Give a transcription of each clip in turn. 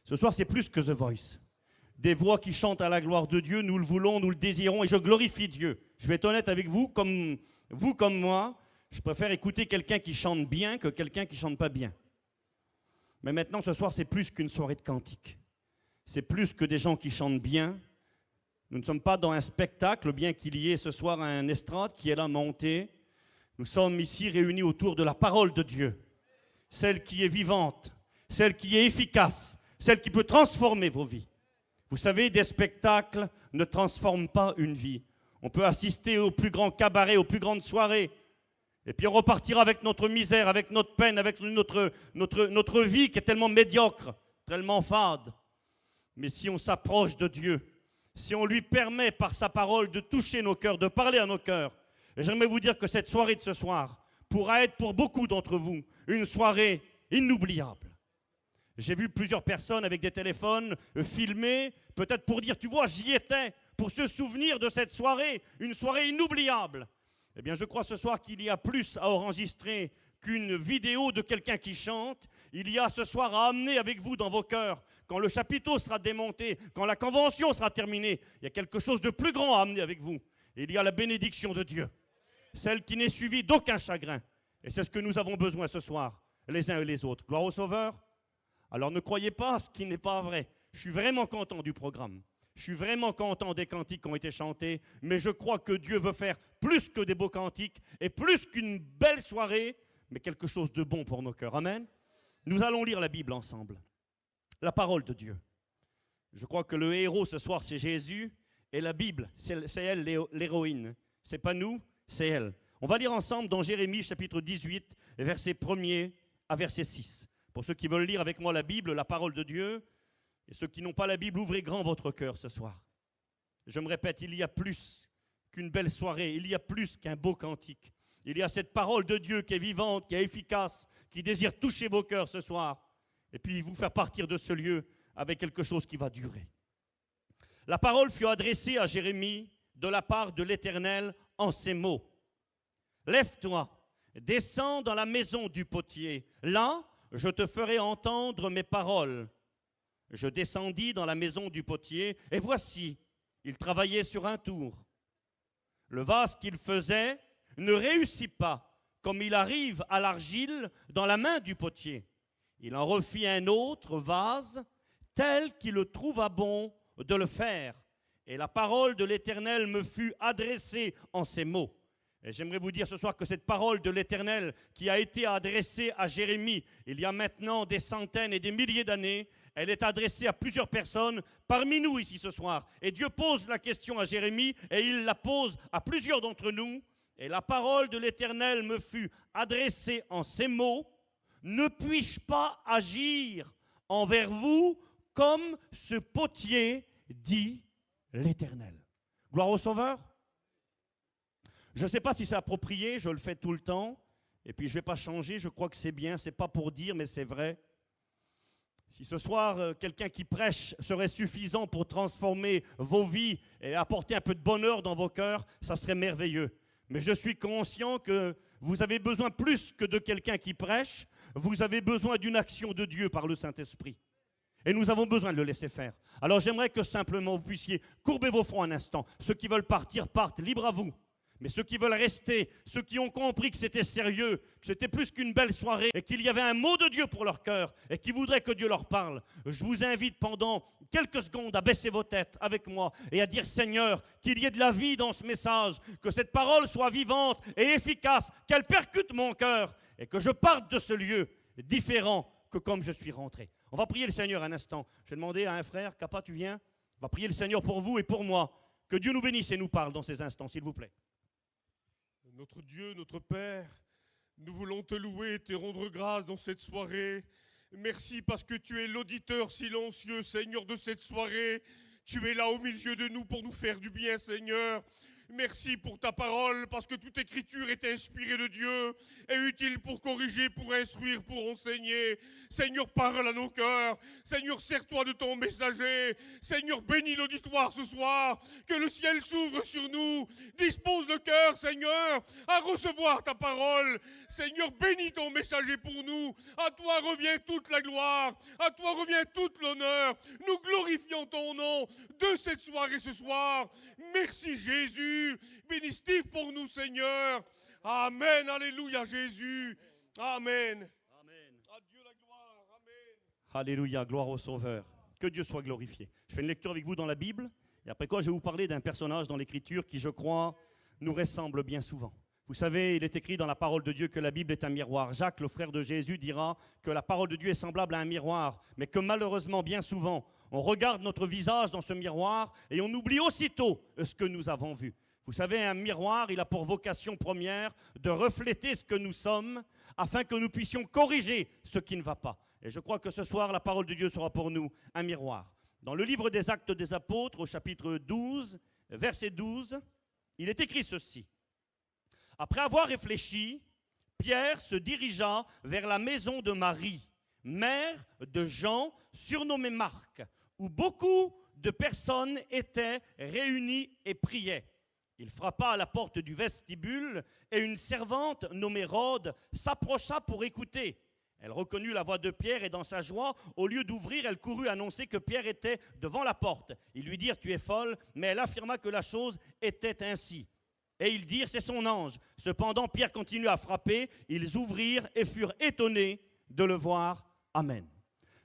Ce soir, c'est plus que The Voice. Des voix qui chantent à la gloire de Dieu, nous le voulons, nous le désirons, et je glorifie Dieu. Je vais être honnête avec vous comme moi, je préfère écouter quelqu'un qui chante bien que quelqu'un qui chante pas bien. Mais maintenant, ce soir, c'est plus qu'une soirée de cantiques. C'est plus que des gens qui chantent bien. Nous ne sommes pas dans un spectacle, bien qu'il y ait ce soir un estrade qui est là monté. Nous sommes ici réunis autour de la parole de Dieu, celle qui est vivante, celle qui est efficace, celle qui peut transformer vos vies. Vous savez, des spectacles ne transforment pas une vie. On peut assister au plus grand cabaret, aux plus grandes soirées, et puis on repartira avec notre misère, avec notre peine, avec notre vie qui est tellement médiocre, tellement fade. Mais si on s'approche de Dieu, si on lui permet par sa parole de toucher nos cœurs, de parler à nos cœurs, j'aimerais vous dire que cette soirée de ce soir pourra être pour beaucoup d'entre vous une soirée inoubliable. J'ai vu plusieurs personnes avec des téléphones filmer, peut-être pour dire, tu vois, j'y étais, pour se souvenir de cette soirée, une soirée inoubliable. Eh bien, je crois ce soir qu'il y a plus à enregistrer qu'une vidéo de quelqu'un qui chante. Il y a ce soir à amener avec vous dans vos cœurs, quand le chapiteau sera démonté, quand la convention sera terminée, il y a quelque chose de plus grand à amener avec vous. Il y a la bénédiction de Dieu, celle qui n'est suivie d'aucun chagrin. Et c'est ce que nous avons besoin ce soir, les uns et les autres. Gloire au Sauveur. Alors ne croyez pas ce qui n'est pas vrai. Je suis vraiment content du programme. Je suis vraiment content des cantiques qui ont été chantés, mais je crois que Dieu veut faire plus que des beaux cantiques et plus qu'une belle soirée, mais quelque chose de bon pour nos cœurs. Amen. Nous allons lire la Bible ensemble. La parole de Dieu. Je crois que le héros ce soir, c'est Jésus, et la Bible, c'est elle l'héroïne. C'est pas nous, c'est elle. On va lire ensemble dans Jérémie chapitre 18, verset 1er à verset 6. Pour ceux qui veulent lire avec moi la Bible, la parole de Dieu, et ceux qui n'ont pas la Bible, ouvrez grand votre cœur ce soir. Je me répète, il y a plus qu'une belle soirée, il y a plus qu'un beau cantique. Il y a cette parole de Dieu qui est vivante, qui est efficace, qui désire toucher vos cœurs ce soir, et puis vous faire partir de ce lieu avec quelque chose qui va durer. La parole fut adressée à Jérémie de la part de l'Éternel en ces mots. « Lève-toi, descends dans la maison du potier. Là, je te ferai entendre mes paroles. » Je descendis dans la maison du potier, et voici, il travaillait sur un tour. Le vase qu'il faisait ne réussit pas, comme il arrive à l'argile dans la main du potier. Il en refit un autre vase, tel qu'il le trouva bon de le faire. Et la parole de l'Éternel me fut adressée en ces mots. Et j'aimerais vous dire ce soir que cette parole de l'Éternel qui a été adressée à Jérémie il y a maintenant des centaines et des milliers d'années, elle est adressée à plusieurs personnes parmi nous ici ce soir. Et Dieu pose la question à Jérémie et il la pose à plusieurs d'entre nous. Et la parole de l'Éternel me fut adressée en ces mots. Ne puis-je pas agir envers vous comme ce potier, dit l'Éternel. Gloire au Sauveur. Je ne sais pas si c'est approprié, je le fais tout le temps. Et puis je ne vais pas changer, je crois que c'est bien, ce n'est pas pour dire, mais c'est vrai. Si ce soir, quelqu'un qui prêche serait suffisant pour transformer vos vies et apporter un peu de bonheur dans vos cœurs, ça serait merveilleux. Mais je suis conscient que vous avez besoin plus que de quelqu'un qui prêche, vous avez besoin d'une action de Dieu par le Saint-Esprit. Et nous avons besoin de le laisser faire. Alors j'aimerais que simplement vous puissiez courber vos fronts un instant. Ceux qui veulent partir, partent, libre à vous. Mais ceux qui veulent rester, ceux qui ont compris que c'était sérieux, que c'était plus qu'une belle soirée et qu'il y avait un mot de Dieu pour leur cœur et qui voudraient que Dieu leur parle, je vous invite pendant quelques secondes à baisser vos têtes avec moi et à dire Seigneur, qu'il y ait de la vie dans ce message, que cette parole soit vivante et efficace, qu'elle percute mon cœur et que je parte de ce lieu différent que comme je suis rentré. On va prier le Seigneur un instant. Je vais demander à un frère, Kappa, tu viens? On va prier le Seigneur pour vous et pour moi. Que Dieu nous bénisse et nous parle dans ces instants, s'il vous plaît. Notre Dieu, notre Père, nous voulons te louer et te rendre grâce dans cette soirée. Merci parce que tu es l'auditeur silencieux, Seigneur, de cette soirée. Tu es là au milieu de nous pour nous faire du bien, Seigneur. Merci pour ta parole, parce que toute écriture est inspirée de Dieu, est utile pour corriger, pour instruire, pour enseigner. Seigneur, parle à nos cœurs. Seigneur, sers-toi de ton messager. Seigneur, bénis l'auditoire ce soir. Que le ciel s'ouvre sur nous. Dispose le cœur, Seigneur, à recevoir ta parole. Seigneur, bénis ton messager pour nous. À toi revient toute la gloire. À toi revient toute l'honneur. Nous glorifions ton nom de cette soirée ce soir. Merci Jésus. Bénis Steve pour nous, Seigneur. Amen. Alléluia, Jésus. Amen. Amen. À Dieu la gloire. Amen. Alléluia, gloire au Sauveur. Que Dieu soit glorifié. Je fais une lecture avec vous dans la Bible, et après quoi je vais vous parler d'un personnage dans l'Écriture qui, je crois, nous ressemble bien souvent. Vous savez, il est écrit dans la parole de Dieu que la Bible est un miroir. Jacques, le frère de Jésus, dira que la parole de Dieu est semblable à un miroir, mais que malheureusement, bien souvent, on regarde notre visage dans ce miroir et on oublie aussitôt ce que nous avons vu. Vous savez, un miroir, il a pour vocation première de refléter ce que nous sommes afin que nous puissions corriger ce qui ne va pas. Et je crois que ce soir, la parole de Dieu sera pour nous un miroir. Dans le livre des Actes des Apôtres, au chapitre 12, verset 12, il est écrit ceci. Après avoir réfléchi, Pierre se dirigea vers la maison de Marie, mère de Jean, surnommé Marc, où beaucoup de personnes étaient réunies et priaient. Il frappa à la porte du vestibule et une servante nommée Rhode s'approcha pour écouter. Elle reconnut la voix de Pierre et dans sa joie, au lieu d'ouvrir, elle courut annoncer que Pierre était devant la porte. Ils lui dirent « Tu es folle », mais elle affirma que la chose était ainsi. Et ils dirent « C'est son ange ». Cependant, Pierre continua à frapper. Ils ouvrirent et furent étonnés de le voir. Amen.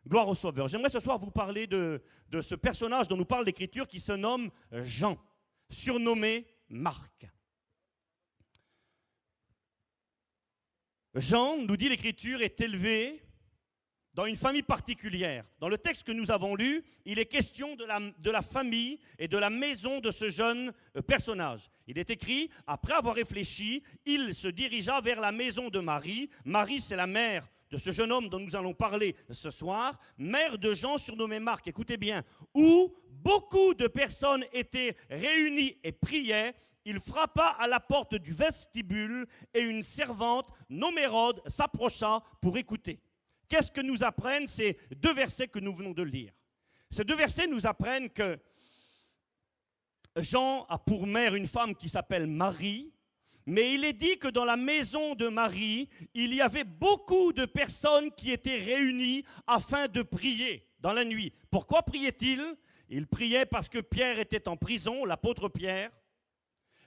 Gloire au Sauveur. J'aimerais ce soir vous parler de ce personnage dont nous parle l'Écriture qui se nomme Jean, surnommé Marc. Jean, nous dit l'Écriture, est élevé dans une famille particulière. Dans le texte que nous avons lu, il est question de la famille et de la maison de ce jeune personnage. Il est écrit, après avoir réfléchi, il se dirigea vers la maison de Marie. Marie, c'est la mère de ce jeune homme dont nous allons parler ce soir, mère de Jean surnommé Marc, écoutez bien, où beaucoup de personnes étaient réunies et priaient. Il frappa à la porte du vestibule et une servante nommée Rhode s'approcha pour écouter. Qu'est-ce que nous apprennent ces deux versets que nous venons de lire? Ces deux versets nous apprennent que Jean a pour mère une femme qui s'appelle Marie, mais il est dit que dans la maison de Marie, il y avait beaucoup de personnes qui étaient réunies afin de prier dans la nuit. Pourquoi priait-il? Il priait parce que Pierre était en prison, l'apôtre Pierre.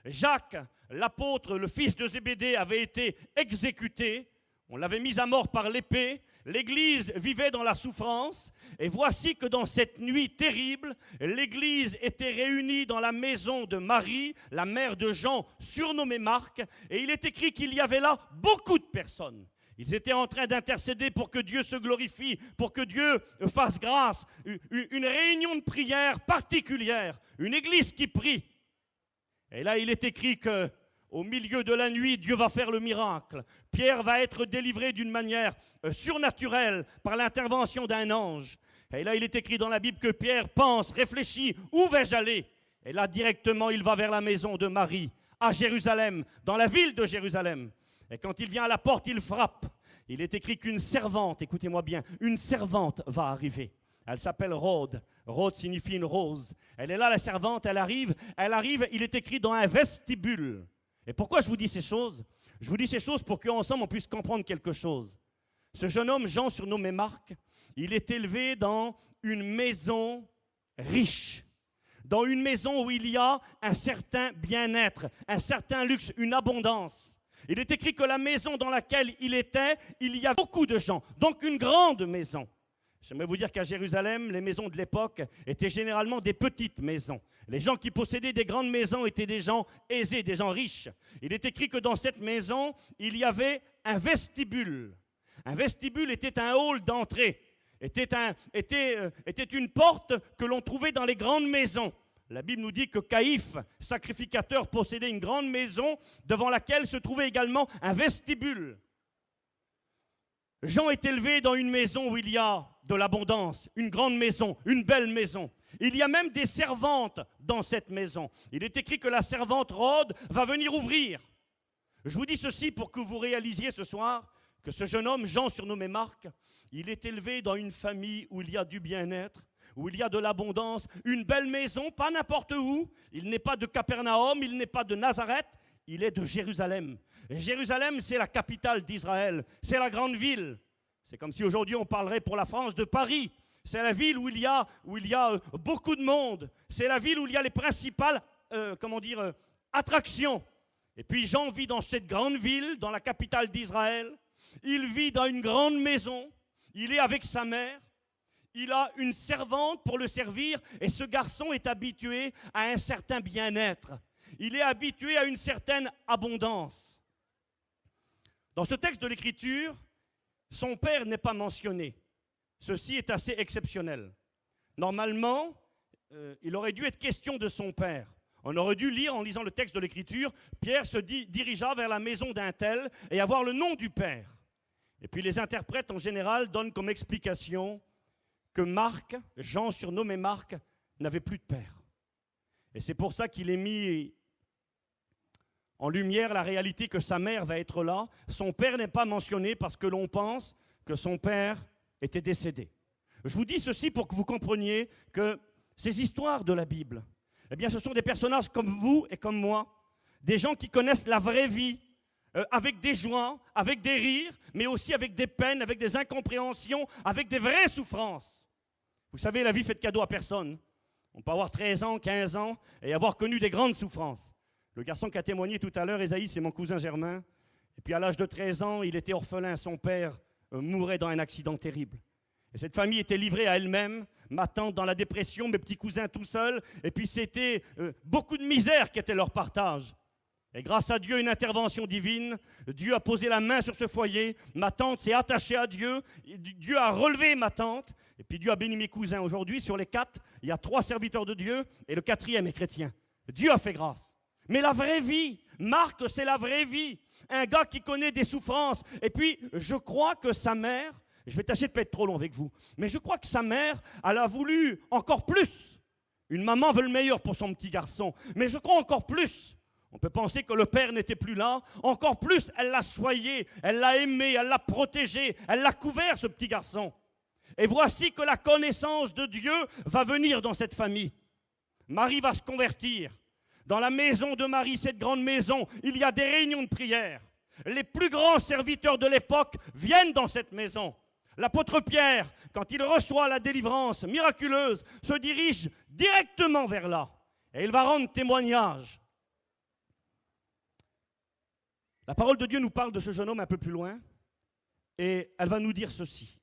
Jacques, l'apôtre, le fils de Zébédée, avait été exécuté. On l'avait mis à mort par l'épée. L'Église vivait dans la souffrance. Et voici que dans cette nuit terrible, l'Église était réunie dans la maison de Marie, la mère de Jean, surnommée Marc. Et il est écrit qu'il y avait là beaucoup de personnes. Ils étaient en train d'intercéder pour que Dieu se glorifie, pour que Dieu fasse grâce. Une réunion de prière particulière, une Église qui prie. Et là, il est écrit qu'au milieu de la nuit, Dieu va faire le miracle. Pierre va être délivré d'une manière surnaturelle par l'intervention d'un ange. Et là, il est écrit dans la Bible que Pierre pense, réfléchit, où vais-je aller? Et là, directement, il va vers la maison de Marie, à Jérusalem, dans la ville de Jérusalem. Et quand il vient à la porte, il frappe. Il est écrit qu'une servante, écoutez-moi bien, une servante va arriver. Elle s'appelle Rhode. Rhode signifie une rose. Elle est là, la servante, elle arrive, il est écrit dans un vestibule. Et pourquoi je vous dis ces choses? Je vous dis ces choses pour qu'ensemble on puisse comprendre quelque chose. Ce jeune homme, Jean, surnommé Marc, il est élevé dans une maison riche. Dans une maison où il y a un certain bien-être, un certain luxe, une abondance. Il est écrit que la maison dans laquelle il était, il y a beaucoup de gens. Donc une grande maison. J'aimerais vous dire qu'à Jérusalem, les maisons de l'époque étaient généralement des petites maisons. Les gens qui possédaient des grandes maisons étaient des gens aisés, des gens riches. Il est écrit que dans cette maison, il y avait un vestibule. Un vestibule était un hall d'entrée, était une porte que l'on trouvait dans les grandes maisons. La Bible nous dit que Caïphe, sacrificateur, possédait une grande maison devant laquelle se trouvait également un vestibule. Jean est élevé dans une maison où il y a de l'abondance, une grande maison, une belle maison. Il y a même des servantes dans cette maison. Il est écrit que la servante Rhode va venir ouvrir. Je vous dis ceci pour que vous réalisiez ce soir que ce jeune homme, Jean surnommé Marc, il est élevé dans une famille où il y a du bien-être, où il y a de l'abondance, une belle maison, pas n'importe où. Il n'est pas de Capernaum, il n'est pas de Nazareth, il est de Jérusalem. Et Jérusalem, c'est la capitale d'Israël, c'est la grande ville. C'est comme si aujourd'hui on parlerait pour la France de Paris. C'est la ville où il y a beaucoup de monde. C'est la ville où il y a les principales attractions. Et puis Jean vit dans cette grande ville, dans la capitale d'Israël. Il vit dans une grande maison. Il est avec sa mère. Il a une servante pour le servir. Et ce garçon est habitué à un certain bien-être. Il est habitué à une certaine abondance. Dans ce texte de l'Écriture, son père n'est pas mentionné. Ceci est assez exceptionnel. Normalement, il aurait dû être question de son père. On aurait dû lire, en lisant le texte de l'Écriture, Pierre se dirigea vers la maison d'un tel et avoir le nom du père. Et puis les interprètes, en général, donnent comme explication que Marc, Jean surnommé Marc, n'avait plus de père. Et c'est pour ça qu'il est mis en lumière la réalité que sa mère va être là. Son père n'est pas mentionné parce que l'on pense que son père était décédé. Je vous dis ceci pour que vous compreniez que ces histoires de la Bible, eh bien, ce sont des personnages comme vous et comme moi, des gens qui connaissent la vraie vie, avec des joies, avec des rires, mais aussi avec des peines, avec des incompréhensions, avec des vraies souffrances. Vous savez, la vie fait de cadeau à personne. On peut avoir 13 ans, 15 ans et avoir connu des grandes souffrances. Le garçon qui a témoigné tout à l'heure, Esaïe, c'est mon cousin Germain. Et puis à l'âge de 13 ans, il était orphelin. Son père mourait dans un accident terrible. Et cette famille était livrée à elle-même, ma tante dans la dépression, mes petits cousins tout seuls. Et puis c'était beaucoup de misère qui était leur partage. Et grâce à Dieu, une intervention divine, Dieu a posé la main sur ce foyer. Ma tante s'est attachée à Dieu. Dieu a relevé ma tante. Et puis Dieu a béni mes cousins. Aujourd'hui, sur les 4, il y a 3 serviteurs de Dieu et le 4e est chrétien. Dieu a fait grâce. Mais la vraie vie, Marc, c'est la vraie vie. Un gars qui connaît des souffrances. Et puis, je crois que sa mère, je vais tâcher de ne pas être trop long avec vous, mais je crois que sa mère, elle a voulu encore plus. Une maman veut le meilleur pour son petit garçon, mais je crois encore plus. On peut penser que le père n'était plus là. Encore plus, elle l'a choyé, elle l'a aimé, elle l'a protégé, elle l'a couvert, ce petit garçon. Et voici que la connaissance de Dieu va venir dans cette famille. Marie va se convertir. Dans la maison de Marie, cette grande maison, il y a des réunions de prière. Les plus grands serviteurs de l'époque viennent dans cette maison. L'apôtre Pierre, quand il reçoit la délivrance miraculeuse, se dirige directement vers là. Et il va rendre témoignage. La parole de Dieu nous parle de ce jeune homme un peu plus loin. Et elle va nous dire ceci.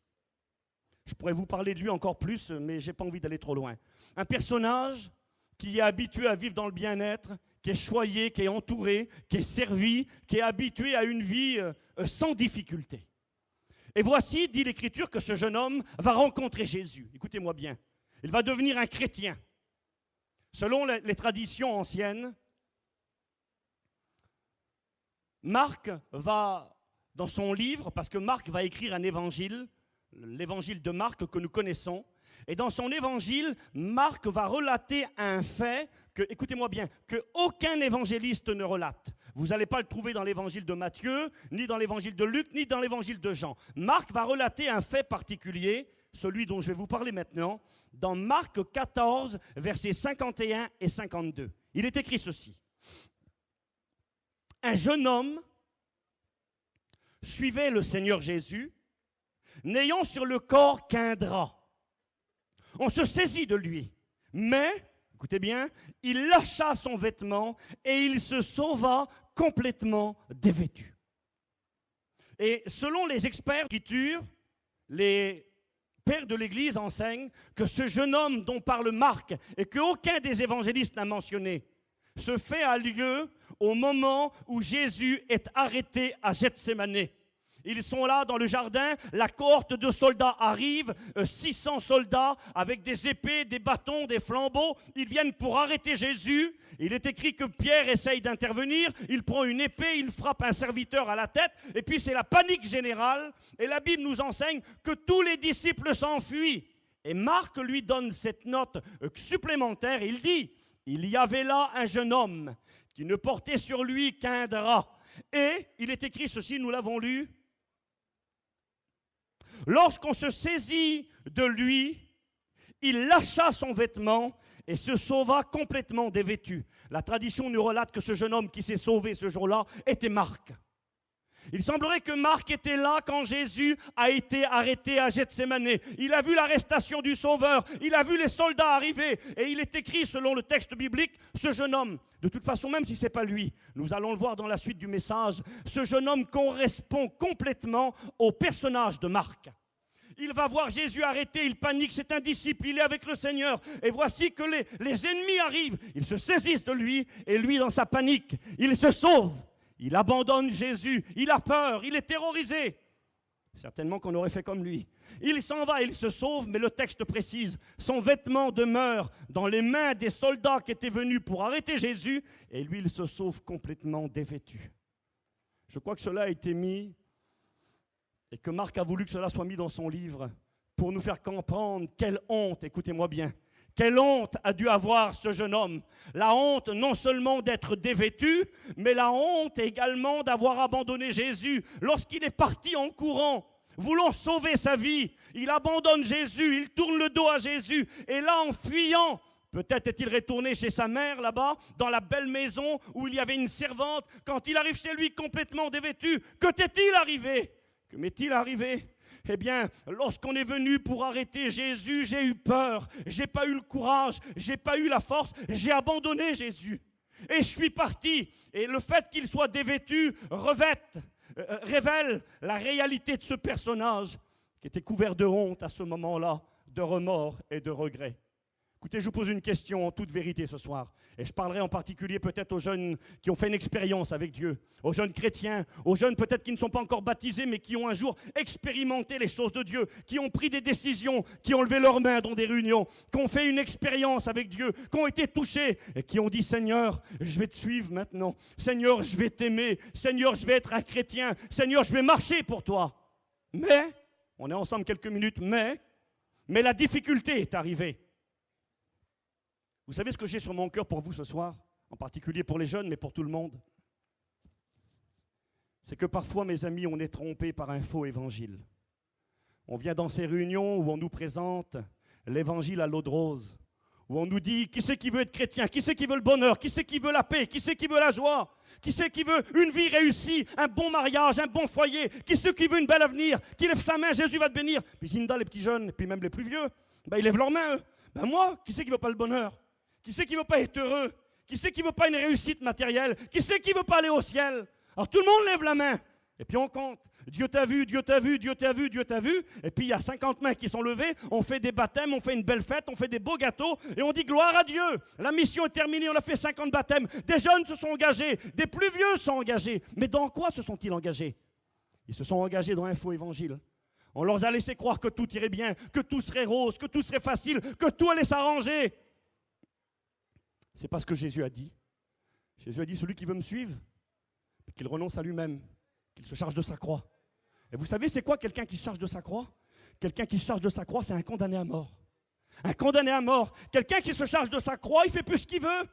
Je pourrais vous parler de lui encore plus, mais je n'ai pas envie d'aller trop loin. Un personnage qui est habitué à vivre dans le bien-être, qui est choyé, qui est entouré, qui est servi, qui est habitué à une vie sans difficulté. Et voici, dit l'Écriture, que ce jeune homme va rencontrer Jésus. Écoutez-moi bien. Il va devenir un chrétien. Selon les traditions anciennes, Marc va, dans son livre, parce que Marc va écrire un évangile, l'évangile de Marc que nous connaissons, et dans son évangile, Marc va relater un fait que, écoutez-moi bien, qu'aucun évangéliste ne relate. Vous n'allez pas le trouver dans l'évangile de Matthieu, ni dans l'évangile de Luc, ni dans l'évangile de Jean. Marc va relater un fait particulier, celui dont je vais vous parler maintenant, dans Marc 14, versets 51 et 52. Il est écrit ceci. Un jeune homme suivait le Seigneur Jésus, n'ayant sur le corps qu'un drap. On se saisit de lui, mais, écoutez bien, il lâcha son vêtement et il se sauva complètement dévêtu. Et selon les experts d'écriture, les pères de l'Église enseignent que ce jeune homme dont parle Marc et qu'aucun des évangélistes n'a mentionné, ce fait a lieu au moment où Jésus est arrêté à Gethsémanée. Ils sont là dans le jardin, la cohorte de soldats arrive, 600 soldats avec des épées, des bâtons, des flambeaux. Ils viennent pour arrêter Jésus. Il est écrit que Pierre essaye d'intervenir. Il prend une épée, il frappe un serviteur à la tête. Et puis c'est la panique générale. Et la Bible nous enseigne que tous les disciples s'enfuient. Et Marc lui donne cette note supplémentaire. Il dit, il y avait là un jeune homme qui ne portait sur lui qu'un drap. Et il est écrit ceci, nous l'avons lu. Lorsqu'on se saisit de lui, il lâcha son vêtement et se sauva complètement dévêtu. La tradition nous relate que ce jeune homme qui s'est sauvé ce jour-là était Marc. Il semblerait que Marc était là quand Jésus a été arrêté à Gethsémanée. Il a vu l'arrestation du Sauveur, il a vu les soldats arriver. Et il est écrit, selon le texte biblique, ce jeune homme, de toute façon, même si ce n'est pas lui, nous allons le voir dans la suite du message, ce jeune homme correspond complètement au personnage de Marc. Il va voir Jésus arrêté, il panique, c'est un disciple, il est avec le Seigneur. Et voici que les ennemis arrivent, ils se saisissent de lui, et lui, dans sa panique, il se sauve. Il abandonne Jésus, il a peur, il est terrorisé. Certainement qu'on aurait fait comme lui. Il s'en va, il se sauve, mais le texte précise, son vêtement demeure dans les mains des soldats qui étaient venus pour arrêter Jésus, et lui, il se sauve complètement dévêtu. Je crois que cela a été mis, et que Marc a voulu que cela soit mis dans son livre, pour nous faire comprendre quelle honte, écoutez-moi bien, quelle honte a dû avoir ce jeune homme. La honte non seulement d'être dévêtu, mais la honte également d'avoir abandonné Jésus. Lorsqu'il est parti en courant, voulant sauver sa vie, il abandonne Jésus, il tourne le dos à Jésus. Et là, en fuyant, peut-être est-il retourné chez sa mère là-bas, dans la belle maison où il y avait une servante. Quand il arrive chez lui complètement dévêtu, que t'est-il arrivé ? Que m'est-il arrivé ? Eh bien, lorsqu'on est venu pour arrêter Jésus, j'ai eu peur, j'ai pas eu le courage, j'ai pas eu la force, j'ai abandonné Jésus. Et je suis parti. Et le fait qu'il soit dévêtu révèle la réalité de ce personnage qui était couvert de honte à ce moment-là, de remords et de regrets. Écoutez, je vous pose une question en toute vérité ce soir. Et je parlerai en particulier peut-être aux jeunes qui ont fait une expérience avec Dieu, aux jeunes chrétiens, aux jeunes peut-être qui ne sont pas encore baptisés, mais qui ont un jour expérimenté les choses de Dieu, qui ont pris des décisions, qui ont levé leurs mains dans des réunions, qui ont fait une expérience avec Dieu, qui ont été touchés et qui ont dit « Seigneur, je vais te suivre maintenant. Seigneur, je vais t'aimer. Seigneur, je vais être un chrétien. Seigneur, je vais marcher pour toi. » Mais, on est ensemble quelques minutes, mais la difficulté est arrivée. Vous savez ce que j'ai sur mon cœur pour vous ce soir, en particulier pour les jeunes, mais pour tout le monde? C'est que parfois, mes amis, on est trompés par un faux évangile. On vient dans ces réunions où on nous présente l'évangile à l'eau de rose, où on nous dit qui c'est qui veut être chrétien, qui c'est qui veut le bonheur, qui c'est qui veut la paix, qui c'est qui veut la joie, qui c'est qui veut une vie réussie, un bon mariage, un bon foyer, qui c'est qui veut une belle avenir, qui lève sa main, Jésus va te bénir. Puis Zinda, les petits jeunes, et puis même les plus vieux, ils lèvent leurs mains, eux. Moi, qui c'est qui veut pas le bonheur? Qui c'est qui ne veut pas être heureux? Qui c'est qui ne veut pas une réussite matérielle? Qui c'est qui ne veut pas aller au ciel? Alors tout le monde lève la main. Et puis on compte. Dieu t'a vu, Dieu t'a vu, Dieu t'a vu, Dieu t'a vu. Et puis il y a 50 mains qui sont levées. On fait des baptêmes, on fait une belle fête, on fait des beaux gâteaux. Et on dit gloire à Dieu. La mission est terminée, on a fait 50 baptêmes. Des jeunes se sont engagés, des plus vieux se sont engagés. Mais dans quoi se sont-ils engagés? Ils se sont engagés dans un faux évangile. On leur a laissé croire que tout irait bien, que tout serait rose, que tout serait facile, que tout allait s'arranger. C'est pas ce que Jésus a dit. Jésus a dit, celui qui veut me suivre, qu'il renonce à lui-même, qu'il se charge de sa croix. Et vous savez, c'est quoi quelqu'un qui se charge de sa croix? Quelqu'un qui se charge de sa croix, c'est un condamné à mort. Un condamné à mort. Quelqu'un qui se charge de sa croix, il ne fait plus ce qu'il veut.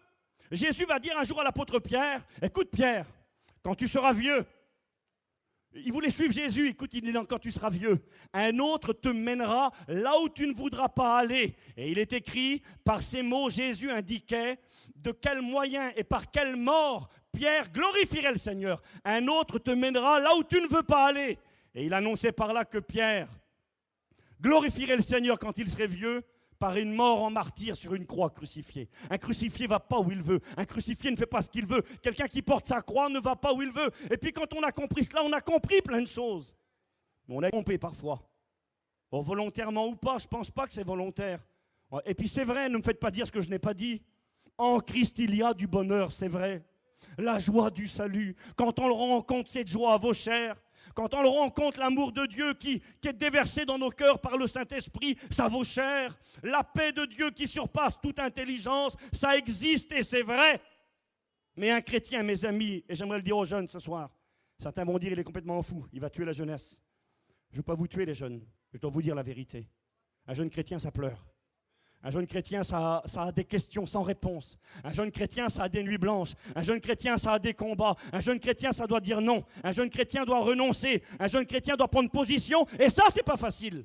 Jésus va dire un jour à l'apôtre Pierre, écoute Pierre, quand tu seras vieux, il voulait suivre Jésus, écoute, il dit quand tu seras vieux, un autre te mènera là où tu ne voudras pas aller. Et il est écrit, par ces mots, Jésus indiquait de quel moyen et par quelle mort Pierre glorifierait le Seigneur. Un autre te mènera là où tu ne veux pas aller. Et il annonçait par là que Pierre glorifierait le Seigneur quand il serait vieux, par une mort en martyr sur une croix crucifiée. Un crucifié ne va pas où il veut. Un crucifié ne fait pas ce qu'il veut. Quelqu'un qui porte sa croix ne va pas où il veut. Et puis quand on a compris cela, on a compris plein de choses. Mais on a trompé parfois. Bon, volontairement ou pas, je ne pense pas que c'est volontaire. Et puis c'est vrai, ne me faites pas dire ce que je n'ai pas dit. En Christ, il y a du bonheur, c'est vrai. La joie du salut. Quand on le rencontre, cette joie à vos chairs. Quand on le rencontre, l'amour de Dieu qui est déversé dans nos cœurs par le Saint-Esprit, ça vaut cher. La paix de Dieu qui surpasse toute intelligence, ça existe et c'est vrai. Mais un chrétien, mes amis, et j'aimerais le dire aux jeunes ce soir, certains vont dire il est complètement fou, il va tuer la jeunesse. Je ne veux pas vous tuer les jeunes, je dois vous dire la vérité. Un jeune chrétien, ça pleure. Un jeune chrétien, ça a des questions sans réponse. Un jeune chrétien, ça a des nuits blanches. Un jeune chrétien, ça a des combats. Un jeune chrétien, ça doit dire non. Un jeune chrétien doit renoncer. Un jeune chrétien doit prendre position. Et ça, c'est pas facile.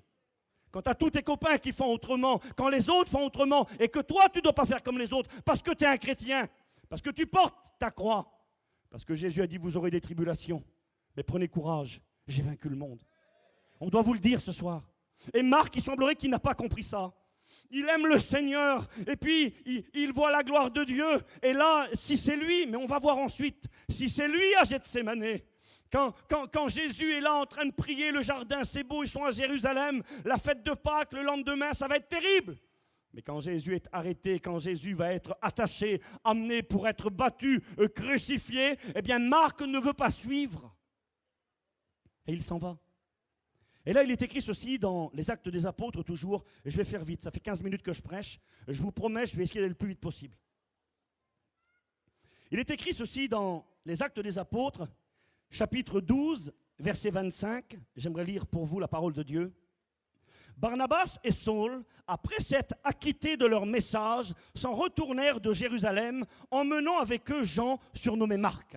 Quand tu as tous tes copains qui font autrement, quand les autres font autrement, et que toi, tu ne dois pas faire comme les autres, parce que tu es un chrétien, parce que tu portes ta croix, parce que Jésus a dit, vous aurez des tribulations. Mais prenez courage, j'ai vaincu le monde. On doit vous le dire ce soir. Et Marc, il semblerait qu'il n'a pas compris ça. Il aime le Seigneur, et puis il voit la gloire de Dieu. Et là, si c'est lui, mais on va voir ensuite, si c'est lui à Gethsémanée, quand Jésus est là en train de prier, le jardin c'est beau, ils sont à Jérusalem, la fête de Pâques, le lendemain, ça va être terrible. Mais quand Jésus est arrêté, quand Jésus va être attaché, amené pour être battu, crucifié, eh bien Marc ne veut pas suivre. Et il s'en va. Et là, il est écrit ceci dans les Actes des Apôtres, toujours, et je vais faire vite, ça fait 15 minutes que je prêche, je vous promets, je vais essayer d'aller le plus vite possible. Il est écrit ceci dans les Actes des Apôtres, chapitre 12, verset 25, j'aimerais lire pour vous la parole de Dieu. Barnabas et Saul, après s'être acquittés de leur message, s'en retournèrent de Jérusalem, emmenant avec eux Jean, surnommé Marc.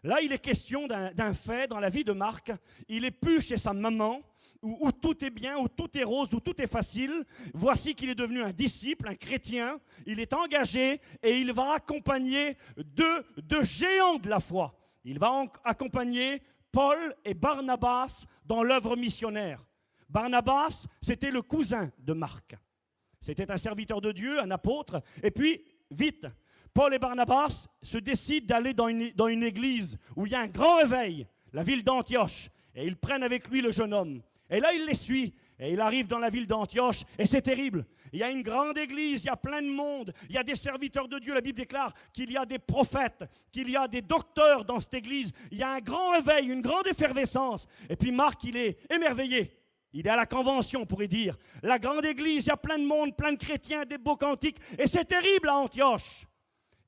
Là, il est question d'un fait dans la vie de Marc. Il est plus chez sa maman, où tout est bien, où tout est rose, où tout est facile. Voici qu'il est devenu un disciple, un chrétien. Il est engagé et il va accompagner deux géants de la foi. Il va accompagner Paul et Barnabas dans l'œuvre missionnaire. Barnabas, c'était le cousin de Marc. C'était un serviteur de Dieu, un apôtre. Et puis, vite, Paul et Barnabas se décident d'aller dans une église où il y a un grand réveil, la ville d'Antioche. Et ils prennent avec lui le jeune homme. Et là, il les suit. Et il arrive dans la ville d'Antioche. Et c'est terrible. Il y a une grande église, il y a plein de monde. Il y a des serviteurs de Dieu. La Bible déclare qu'il y a des prophètes, qu'il y a des docteurs dans cette église. Il y a un grand réveil, une grande effervescence. Et puis Marc, il est émerveillé. Il est à la convention, on pourrait dire. La grande église, il y a plein de monde, plein de chrétiens, des beaux cantiques. Et c'est terrible à Antioche.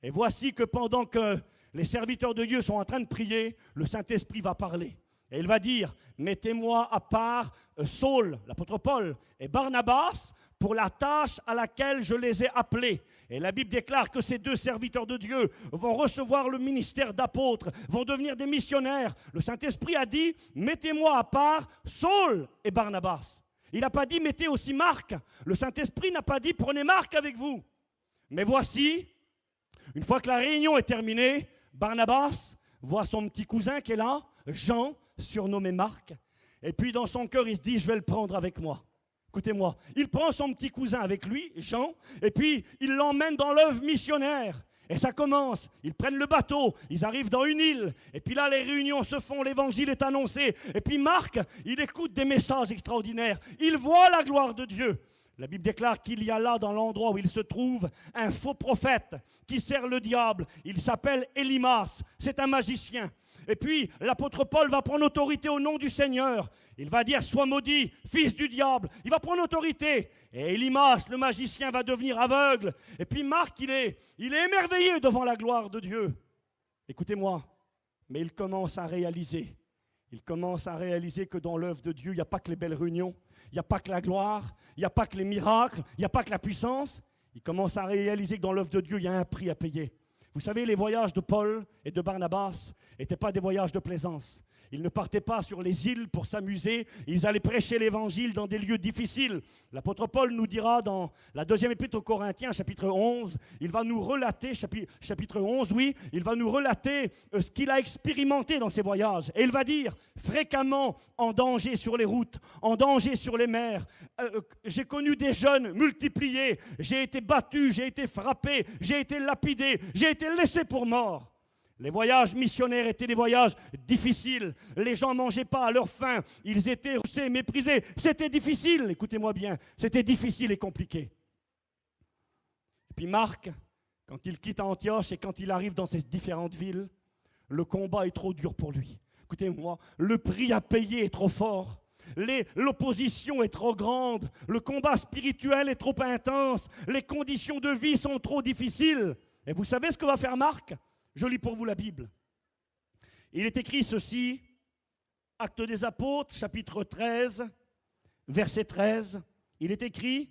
Et voici que pendant que les serviteurs de Dieu sont en train de prier, le Saint-Esprit va parler. Et il va dire, mettez-moi à part Saul, l'apôtre Paul, et Barnabas pour la tâche à laquelle je les ai appelés. Et la Bible déclare que ces deux serviteurs de Dieu vont recevoir le ministère d'apôtres, vont devenir des missionnaires. Le Saint-Esprit a dit, mettez-moi à part Saul et Barnabas. Il n'a pas dit, mettez aussi Marc. Le Saint-Esprit n'a pas dit, prenez Marc avec vous. Mais voici, une fois que la réunion est terminée, Barnabas voit son petit cousin qui est là, Jean, surnommé Marc. Et puis dans son cœur, il se dit, je vais le prendre avec moi. Écoutez-moi, il prend son petit cousin avec lui, Jean, et puis il l'emmène dans l'œuvre missionnaire. Et ça commence, ils prennent le bateau, ils arrivent dans une île, et puis là les réunions se font, l'évangile est annoncé. Et puis Marc, il écoute des messages extraordinaires, il voit la gloire de Dieu. La Bible déclare qu'il y a là, dans l'endroit où il se trouve, un faux prophète qui sert le diable. Il s'appelle Élymas, c'est un magicien. Et puis, l'apôtre Paul va prendre autorité au nom du Seigneur. Il va dire, sois maudit, fils du diable. Il va prendre autorité. Et Élymas, le magicien, va devenir aveugle. Et puis Marc, il est émerveillé devant la gloire de Dieu. Écoutez-moi, mais il commence à réaliser. Il commence à réaliser que dans l'œuvre de Dieu, il n'y a pas que les belles réunions. Il n'y a pas que la gloire, il n'y a pas que les miracles, il n'y a pas que la puissance. Il commence à réaliser que dans l'œuvre de Dieu, il y a un prix à payer. Vous savez, les voyages de Paul et de Barnabas n'étaient pas des voyages de plaisance. Ils ne partaient pas sur les îles pour s'amuser, ils allaient prêcher l'évangile dans des lieux difficiles. L'apôtre Paul nous dira dans la deuxième épître aux Corinthiens, chapitre 11, il va nous relater, chapitre 11, oui, il va nous relater ce qu'il a expérimenté dans ses voyages. Et il va dire, fréquemment en danger sur les routes, en danger sur les mers, j'ai connu des jeunes multipliés, j'ai été battu, j'ai été frappé, j'ai été lapidé, j'ai été laissé pour mort. Les voyages missionnaires étaient des voyages difficiles. Les gens ne mangeaient pas à leur faim. Ils étaient roussés, méprisés. C'était difficile, écoutez-moi bien. C'était difficile et compliqué. Et puis Marc, quand il quitte Antioche et quand il arrive dans ces différentes villes, le combat est trop dur pour lui. Écoutez-moi, le prix à payer est trop fort. L'opposition est trop grande. Le combat spirituel est trop intense. Les conditions de vie sont trop difficiles. Et vous savez ce que va faire Marc ? Je lis pour vous la Bible. Il est écrit ceci, Actes des Apôtres, chapitre 13, verset 13. Il est écrit,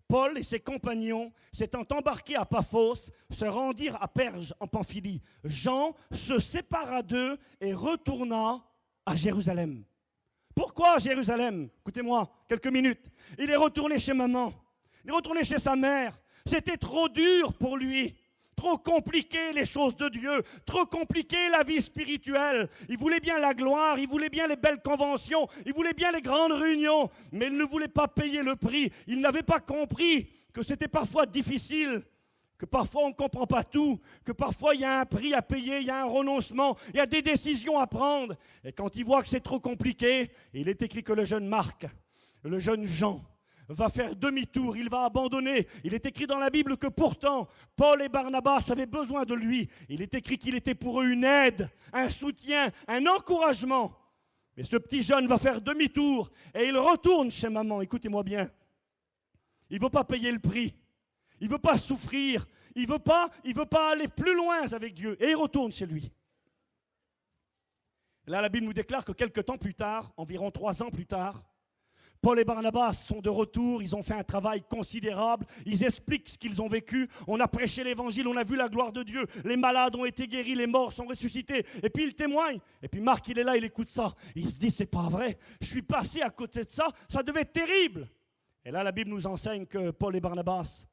Paul et ses compagnons, s'étant embarqués à Paphos, se rendirent à Perge en Pamphylie. Jean se sépara d'eux et retourna à Jérusalem. Pourquoi à Jérusalem? Écoutez-moi, quelques minutes. Il est retourné chez maman. Il est retourné chez sa mère. C'était trop dur pour lui. Trop compliqué les choses de Dieu, trop compliqué la vie spirituelle. Il voulait bien la gloire, il voulait bien les belles conventions, il voulait bien les grandes réunions, mais il ne voulait pas payer le prix. Il n'avait pas compris que c'était parfois difficile, que parfois on ne comprend pas tout, que parfois il y a un prix à payer, il y a un renoncement, il y a des décisions à prendre. Et quand il voit que c'est trop compliqué, il est écrit que le jeune Marc, le jeune Jean, va faire demi-tour, il va abandonner. Il est écrit dans la Bible que pourtant, Paul et Barnabas avaient besoin de lui. Il est écrit qu'il était pour eux une aide, un soutien, un encouragement. Mais ce petit jeune va faire demi-tour et il retourne chez maman. Écoutez-moi bien. Il ne veut pas payer le prix. Il ne veut pas souffrir. Il ne veut pas aller plus loin avec Dieu. Et il retourne chez lui. Là, la Bible nous déclare que quelques temps plus tard, environ 3 ans plus tard, Paul et Barnabas sont de retour, ils ont fait un travail considérable, ils expliquent ce qu'ils ont vécu, on a prêché l'évangile, on a vu la gloire de Dieu, les malades ont été guéris, les morts sont ressuscités, et puis ils témoignent. Et puis Marc, il est là, il écoute ça, il se dit, c'est pas vrai, je suis passé à côté de ça, ça devait être terrible. Et là, la Bible nous enseigne que Paul et Barnabas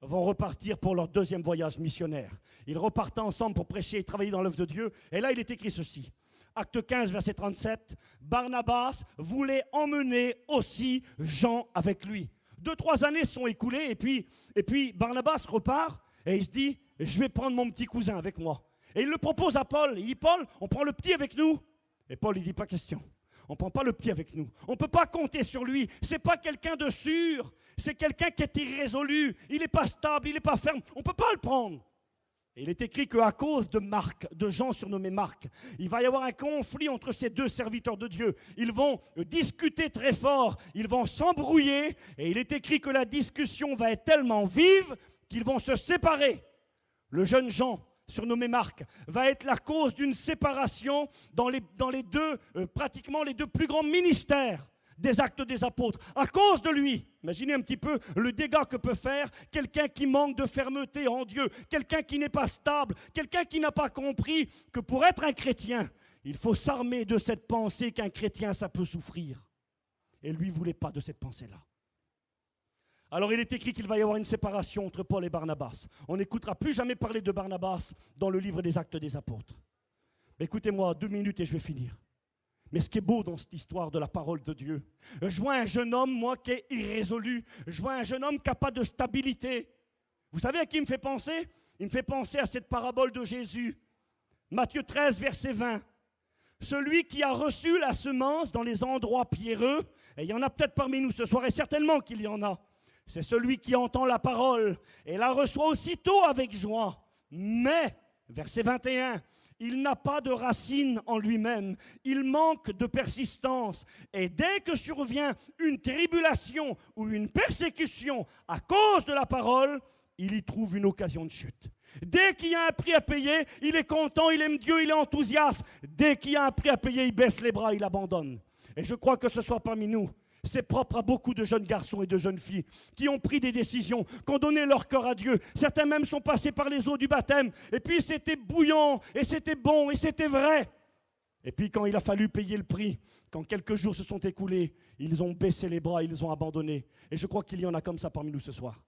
vont repartir pour leur deuxième voyage missionnaire. Ils repartent ensemble pour prêcher et travailler dans l'œuvre de Dieu, et là, il est écrit ceci. Acte 15, verset 37, Barnabas voulait emmener aussi Jean avec lui. 2-3 années sont écoulées et puis Barnabas repart et il se dit, je vais prendre mon petit cousin avec moi. Et il le propose à Paul. Il dit, Paul, on prend le petit avec nous? Et Paul, il dit, pas question. On ne prend pas le petit avec nous. On ne peut pas compter sur lui. Ce n'est pas quelqu'un de sûr. C'est quelqu'un qui est irrésolu. Il n'est pas stable, il n'est pas ferme. On ne peut pas le prendre. Et il est écrit qu'à cause de Marc, de Jean surnommé Marc, il va y avoir un conflit entre ces deux serviteurs de Dieu. Ils vont discuter très fort, ils vont s'embrouiller, et il est écrit que la discussion va être tellement vive qu'ils vont se séparer. Le jeune Jean, surnommé Marc, va être la cause d'une séparation dans les deux, pratiquement les deux plus grands ministères des actes des apôtres, à cause de lui. Imaginez un petit peu le dégât que peut faire quelqu'un qui manque de fermeté en Dieu, quelqu'un qui n'est pas stable, quelqu'un qui n'a pas compris que pour être un chrétien, il faut s'armer de cette pensée qu'un chrétien, ça peut souffrir. Et lui ne voulait pas de cette pensée-là. Alors il est écrit qu'il va y avoir une séparation entre Paul et Barnabas. On n'écoutera plus jamais parler de Barnabas dans le livre des actes des apôtres. Mais écoutez-moi, 2 minutes et je vais finir. Mais ce qui est beau dans cette histoire de la parole de Dieu, je vois un jeune homme, moi, qui est irrésolu. Je vois un jeune homme qui n'a pas de stabilité. Vous savez à qui il me fait penser? Il me fait penser à cette parabole de Jésus. Matthieu 13, verset 20. Celui qui a reçu la semence dans les endroits pierreux, et il y en a peut-être parmi nous ce soir, et certainement qu'il y en a, c'est celui qui entend la parole et la reçoit aussitôt avec joie. Mais, verset 21, il n'a pas de racine en lui-même, il manque de persistance. Et dès que survient une tribulation ou une persécution à cause de la parole, il y trouve une occasion de chute. Dès qu'il y a un prix à payer, il est content, il aime Dieu, il est enthousiaste. Dès qu'il y a un prix à payer, il baisse les bras, il abandonne. Et je crois que ce soit parmi nous. C'est propre à beaucoup de jeunes garçons et de jeunes filles qui ont pris des décisions, qui ont donné leur cœur à Dieu. Certains même sont passés par les eaux du baptême. Et puis c'était bouillant, et c'était bon, et c'était vrai. Et puis quand il a fallu payer le prix, quand quelques jours se sont écoulés, ils ont baissé les bras, ils ont abandonné. Et je crois qu'il y en a comme ça parmi nous ce soir.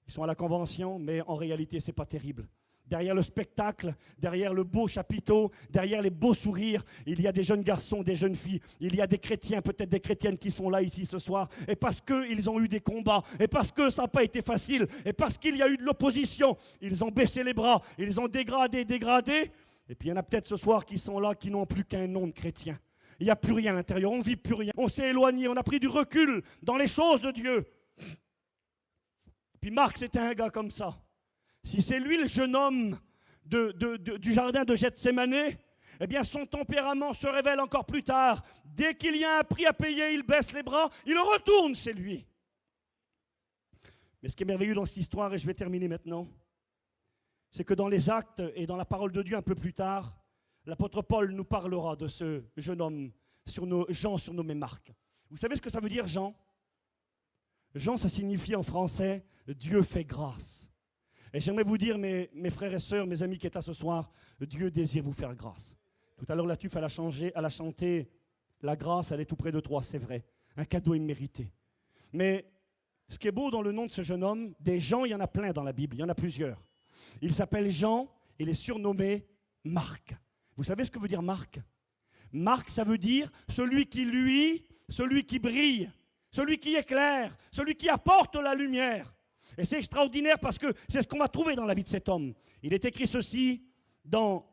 Ils sont à la convention, mais en réalité, ce n'est pas terrible. Derrière le spectacle, derrière le beau chapiteau, derrière les beaux sourires, il y a des jeunes garçons, des jeunes filles, il y a des chrétiens, peut-être des chrétiennes qui sont là ici ce soir, et parce qu'ils ont eu des combats, et parce que ça n'a pas été facile, et parce qu'il y a eu de l'opposition, ils ont baissé les bras, ils ont dégradé, et puis il y en a peut-être ce soir qui sont là, qui n'ont plus qu'un nom de chrétien. Il n'y a plus rien à l'intérieur, on ne vit plus rien, on s'est éloigné, on a pris du recul dans les choses de Dieu. Puis Marc, c'était un gars comme ça. Si c'est lui le jeune homme du jardin de Gethsémanée, eh bien son tempérament se révèle encore plus tard. Dès qu'il y a un prix à payer, il baisse les bras, il retourne chez lui. Mais ce qui est merveilleux dans cette histoire, et je vais terminer maintenant, c'est que dans les actes et dans la parole de Dieu un peu plus tard, l'apôtre Paul nous parlera de ce jeune homme, Jean surnommé Marc. Vous savez ce que ça veut dire, Jean? Jean, ça signifie en français « Dieu fait grâce ». Et j'aimerais vous dire, mes frères et sœurs, mes amis qui êtes là ce soir, Dieu désire vous faire grâce. Tout à l'heure, la Tuf, elle a chanté « La grâce, elle est tout près de toi », c'est vrai. Un cadeau immérité. Mais ce qui est beau dans le nom de ce jeune homme, des Jean, il y en a plein dans la Bible, il y en a plusieurs. Il s'appelle Jean, il est surnommé Marc. Vous savez ce que veut dire Marc? Marc, ça veut dire celui qui luit, celui qui brille, celui qui éclaire, celui qui apporte la lumière. Et c'est extraordinaire parce que c'est ce qu'on va trouver dans la vie de cet homme. Il est écrit ceci dans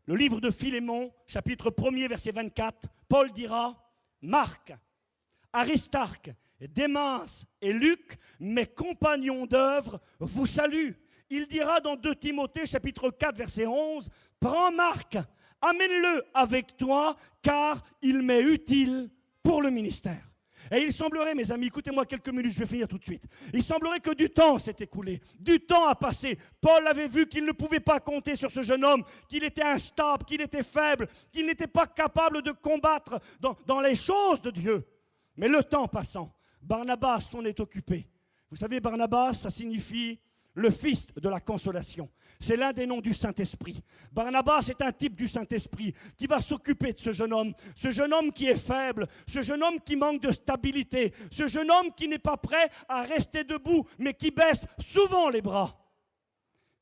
le livre de Philémon, chapitre 1er, verset 24. Paul dira, Marc, Aristarque, Démas et Luc, mes compagnons d'œuvre, vous saluent. Il dira dans 2 Timothée, chapitre 4, verset 11, prends Marc, amène-le avec toi, car il m'est utile pour le ministère. Et il semblerait, mes amis, écoutez-moi quelques minutes, je vais finir tout de suite. Il semblerait que du temps s'est écoulé, du temps a passé. Paul avait vu qu'il ne pouvait pas compter sur ce jeune homme, qu'il était instable, qu'il était faible, qu'il n'était pas capable de combattre dans les choses de Dieu. Mais le temps passant, Barnabas s'en est occupé. Vous savez, Barnabas, ça signifie le fils de la consolation. C'est l'un des noms du Saint-Esprit. Barnabas est un type du Saint-Esprit qui va s'occuper de ce jeune homme qui est faible, ce jeune homme qui manque de stabilité, ce jeune homme qui n'est pas prêt à rester debout, mais qui baisse souvent les bras.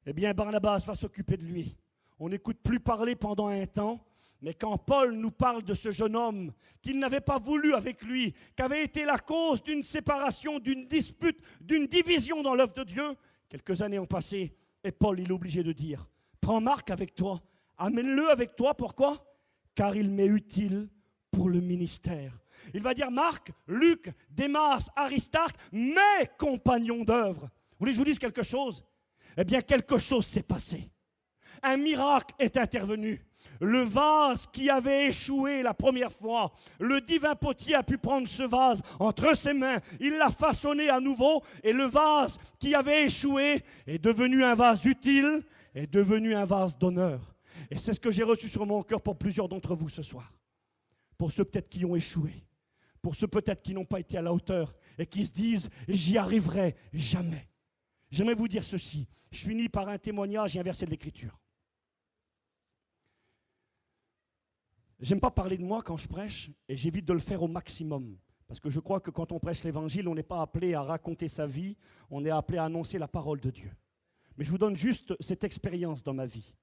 Eh bien, Barnabas va s'occuper de lui. On n'écoute plus parler pendant un temps, mais quand Paul nous parle de ce jeune homme qu'il n'avait pas voulu avec lui, qu'avait été la cause d'une séparation, d'une dispute, d'une division dans l'œuvre de Dieu, quelques années ont passé, et Paul, il est obligé de dire, prends Marc avec toi, amène-le avec toi, pourquoi? Car il m'est utile pour le ministère. Il va dire Marc, Luc, Démas, Aristarque, mes compagnons d'œuvre. Vous voulez que je vous dise quelque chose? Eh bien, quelque chose s'est passé. Un miracle est intervenu. Le vase qui avait échoué la première fois, le divin potier a pu prendre ce vase entre ses mains, il l'a façonné à nouveau et le vase qui avait échoué est devenu un vase utile, est devenu un vase d'honneur. Et c'est ce que j'ai reçu sur mon cœur pour plusieurs d'entre vous ce soir. Pour ceux peut-être qui ont échoué, pour ceux peut-être qui n'ont pas été à la hauteur et qui se disent « j'y arriverai jamais ». J'aimerais vous dire ceci, je finis par un témoignage et un verset de l'Écriture. J'aime pas parler de moi quand je prêche et j'évite de le faire au maximum. Parce que je crois que quand on prêche l'évangile, on n'est pas appelé à raconter sa vie, on est appelé à annoncer la parole de Dieu. Mais je vous donne juste cette expérience dans ma vie.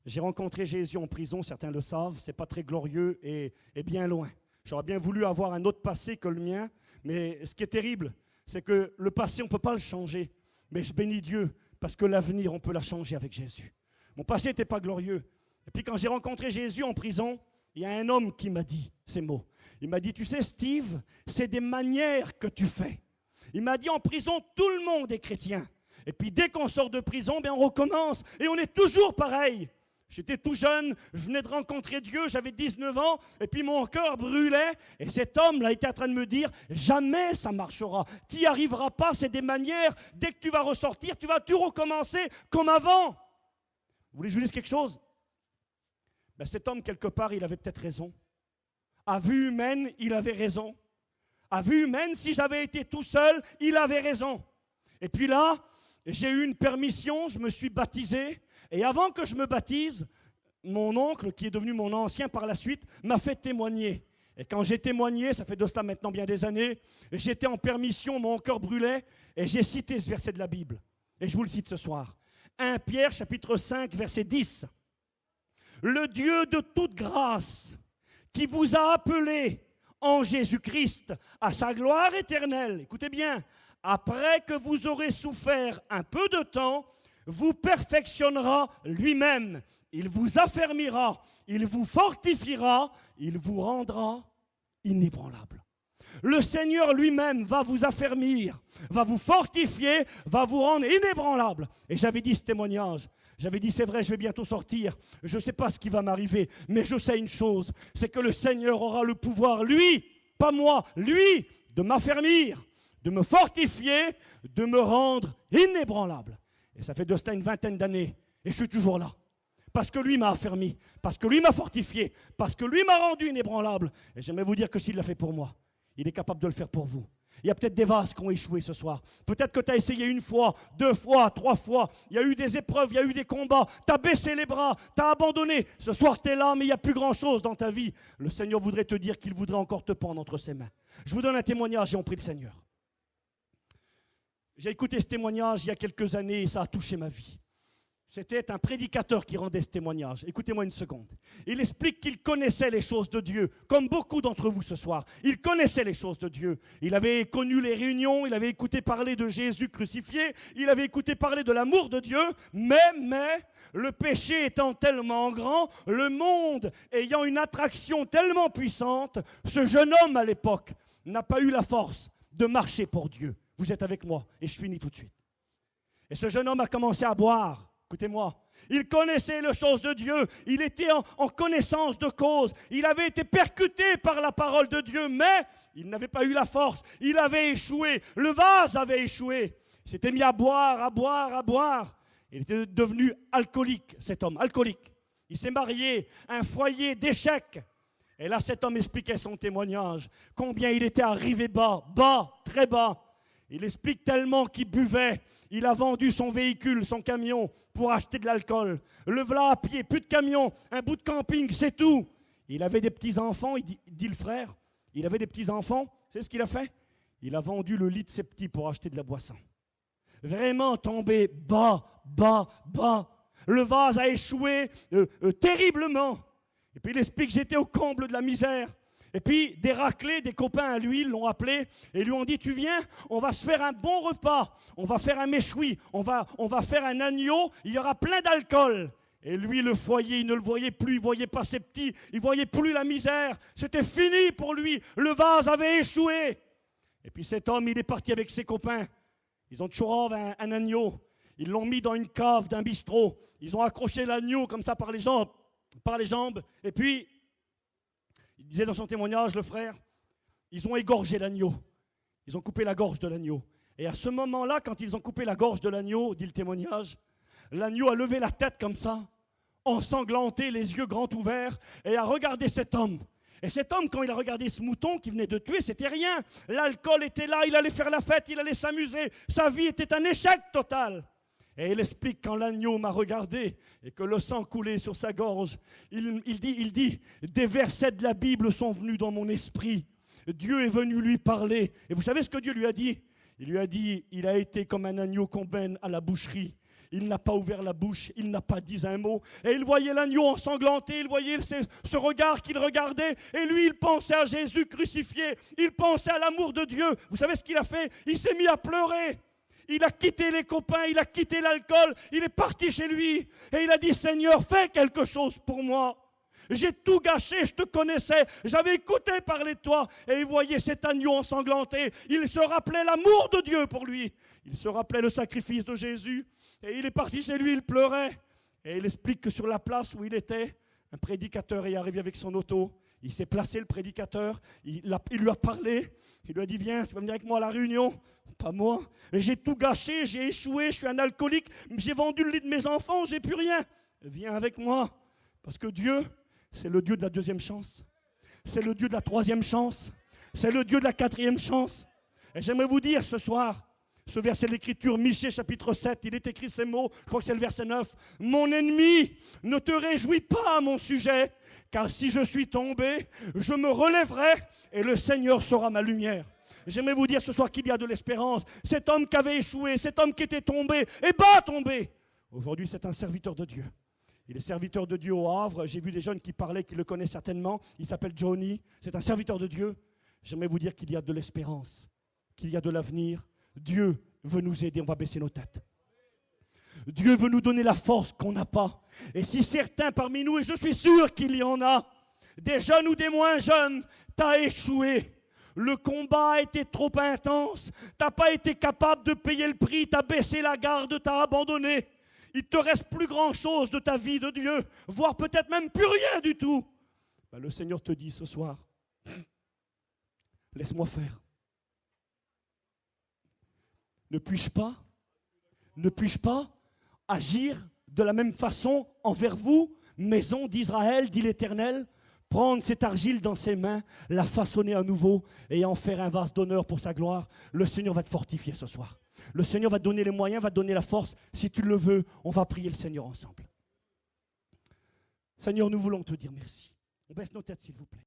J'ai rencontré Jésus en prison, certains le savent, c'est pas très glorieux et bien loin. J'aurais bien voulu avoir un autre passé que le mien, mais ce qui est terrible, c'est que le passé, on ne peut pas le changer. Mais je bénis Dieu parce que l'avenir, on peut la changer avec Jésus. Mon passé n'était pas glorieux. Et puis quand j'ai rencontré Jésus en prison, il y a un homme qui m'a dit ces mots. Il m'a dit, tu sais Steve, c'est des manières que tu fais. Il m'a dit, en prison, tout le monde est chrétien. Et puis dès qu'on sort de prison, on recommence et on est toujours pareil. J'étais tout jeune, je venais de rencontrer Dieu, j'avais 19 ans, et puis mon cœur brûlait. Et cet homme-là était en train de me dire, jamais ça marchera. Tu n'y arriveras pas, c'est des manières. Dès que tu vas ressortir, tu vas tout recommencer comme avant. Vous voulez que je vous dise quelque chose? Cet homme, quelque part, il avait peut-être raison. À vue humaine, il avait raison. À vue humaine, si j'avais été tout seul, il avait raison. Et puis là, j'ai eu une permission, je me suis baptisé. Et avant que je me baptise, mon oncle, qui est devenu mon ancien par la suite, m'a fait témoigner. Et quand j'ai témoigné, ça fait de cela maintenant bien des années, j'étais en permission, mon cœur brûlait, et j'ai cité ce verset de la Bible. Et je vous le cite ce soir. 1 Pierre, chapitre 5, verset 10. Le Dieu de toute grâce, qui vous a appelé en Jésus-Christ à sa gloire éternelle, écoutez bien, après que vous aurez souffert un peu de temps, vous perfectionnera lui-même, il vous affermira, il vous fortifiera, il vous rendra inébranlable. Le Seigneur lui-même va vous affermir, va vous fortifier, va vous rendre inébranlable. Et j'avais dit ce témoignage. J'avais dit, c'est vrai, je vais bientôt sortir. Je ne sais pas ce qui va m'arriver, mais je sais une chose, c'est que le Seigneur aura le pouvoir, lui, pas moi, lui, de m'affermir, de me fortifier, de me rendre inébranlable. Et ça fait de cela une vingtaine d'années, et je suis toujours là. Parce que lui m'a affermi, parce que lui m'a fortifié, parce que lui m'a rendu inébranlable. Et j'aimerais vous dire que s'il l'a fait pour moi, il est capable de le faire pour vous. Il y a peut-être des vases qui ont échoué ce soir. Peut-être que tu as essayé 1 fois, 2 fois, 3 fois. Il y a eu des épreuves, il y a eu des combats. Tu as baissé les bras, tu as abandonné. Ce soir, tu es là, mais il n'y a plus grand-chose dans ta vie. Le Seigneur voudrait te dire qu'il voudrait encore te prendre entre ses mains. Je vous donne un témoignage et on prie le Seigneur. J'ai écouté ce témoignage il y a quelques années et ça a touché ma vie. C'était un prédicateur qui rendait ce témoignage. Écoutez-moi une seconde. Il explique qu'il connaissait les choses de Dieu, comme beaucoup d'entre vous ce soir. Il connaissait les choses de Dieu. Il avait connu les réunions, il avait écouté parler de Jésus crucifié, il avait écouté parler de l'amour de Dieu, mais, le péché étant tellement grand, le monde ayant une attraction tellement puissante, ce jeune homme à l'époque n'a pas eu la force de marcher pour Dieu. Vous êtes avec moi et je finis tout de suite. Et ce jeune homme a commencé à boire. Écoutez-moi, il connaissait les choses de Dieu, il était en connaissance de cause, il avait été percuté par la parole de Dieu, mais il n'avait pas eu la force, il avait échoué, le vase avait échoué. Il s'était mis à boire, à boire, à boire. Il était devenu alcoolique, cet homme, alcoolique. Il s'est marié, un foyer d'échecs. Et là, cet homme expliquait son témoignage, combien il était arrivé bas, très bas. Il explique tellement qu'il buvait. Il a vendu son véhicule, son camion, pour acheter de l'alcool. Le voilà à pied, plus de camion, un bout de camping, c'est tout. Il avait des petits-enfants, il dit le frère, il avait des petits-enfants, c'est ce qu'il a fait? Il a vendu le lit de ses petits pour acheter de la boisson. Vraiment tombé bas. Le vase a échoué terriblement. Et puis il explique, j'étais au comble de la misère. Et puis, des raclés, des copains à lui, l'ont appelé et lui ont dit, tu viens, on va se faire un bon repas, on va faire un méchoui, on va faire un agneau, il y aura plein d'alcool. Et lui, le foyer, il ne le voyait plus, il ne voyait pas ses petits, il ne voyait plus la misère. C'était fini pour lui, le vase avait échoué. Et puis cet homme, il est parti avec ses copains. Ils ont toujours un agneau, ils l'ont mis dans une cave d'un bistrot. Ils ont accroché l'agneau comme ça par les jambes, et puis... Il disait dans son témoignage, le frère, ils ont égorgé l'agneau. Ils ont coupé la gorge de l'agneau. Et à ce moment-là, quand ils ont coupé la gorge de l'agneau, dit le témoignage, l'agneau a levé la tête comme ça, ensanglanté, les yeux grands ouverts, et a regardé cet homme. Et cet homme, quand il a regardé ce mouton qu'il venait de tuer, c'était rien. L'alcool était là, il allait faire la fête, il allait s'amuser. Sa vie était un échec total. Et il explique, quand l'agneau m'a regardé et que le sang coulait sur sa gorge, il dit, des versets de la Bible sont venus dans mon esprit. Dieu est venu lui parler. Et vous savez ce que Dieu lui a dit? Il lui a dit, il a été comme un agneau qu'on mène à la boucherie. Il n'a pas ouvert la bouche, il n'a pas dit un mot. Et il voyait l'agneau ensanglanté, il voyait ce regard qu'il regardait. Et lui, il pensait à Jésus crucifié. Il pensait à l'amour de Dieu. Vous savez ce qu'il a fait? Il s'est mis à pleurer. Il a quitté les copains, il a quitté l'alcool, il est parti chez lui. Et il a dit, Seigneur, fais quelque chose pour moi. J'ai tout gâché, je te connaissais, j'avais écouté parler de toi. Et il voyait cet agneau ensanglanté. Il se rappelait l'amour de Dieu pour lui. Il se rappelait le sacrifice de Jésus. Et il est parti chez lui, il pleurait. Et il explique que sur la place où il était, un prédicateur est arrivé avec son auto. Il s'est placé, le prédicateur. Il lui a parlé. Il lui a dit, viens, tu vas venir avec moi à la réunion. Pas moi. J'ai tout gâché, j'ai échoué, je suis un alcoolique. J'ai vendu le lit de mes enfants, j'ai plus rien. Viens avec moi. Parce que Dieu, c'est le Dieu de la 2e chance. C'est le Dieu de la 3e chance. C'est le Dieu de la 4e chance. Et j'aimerais vous dire ce soir, ce verset de l'Écriture, Michée chapitre 7, il est écrit ces mots, je crois que c'est le verset 9. Mon ennemi, ne te réjouis pas à mon sujet, car si je suis tombé, je me relèverai et le Seigneur sera ma lumière. J'aimerais vous dire ce soir qu'il y a de l'espérance. Cet homme qui avait échoué, cet homme qui était tombé, et bas tombé. Aujourd'hui, c'est un serviteur de Dieu. Il est serviteur de Dieu au Havre. J'ai vu des jeunes qui parlaient, qui le connaissent certainement. Il s'appelle Johnny. C'est un serviteur de Dieu. J'aimerais vous dire qu'il y a de l'espérance, qu'il y a de l'avenir. Dieu veut nous aider. On va baisser nos têtes. Dieu veut nous donner la force qu'on n'a pas. Et si certains parmi nous, et je suis sûr qu'il y en a, des jeunes ou des moins jeunes, t'as échoué. Le combat a été trop intense. Tu n'as pas été capable de payer le prix. Tu as baissé la garde, tu as abandonné. Il ne te reste plus grand-chose de ta vie de Dieu, voire peut-être même plus rien du tout. Ben, le Seigneur te dit ce soir, laisse-moi faire. Ne puis-je pas agir de la même façon envers vous, maison d'Israël, dit l'Éternel, prendre cette argile dans ses mains, la façonner à nouveau et en faire un vase d'honneur pour sa gloire. Le Seigneur va te fortifier ce soir. Le Seigneur va te donner les moyens, va te donner la force. Si tu le veux, on va prier le Seigneur ensemble. Seigneur, nous voulons te dire merci. On baisse nos têtes, s'il vous plaît.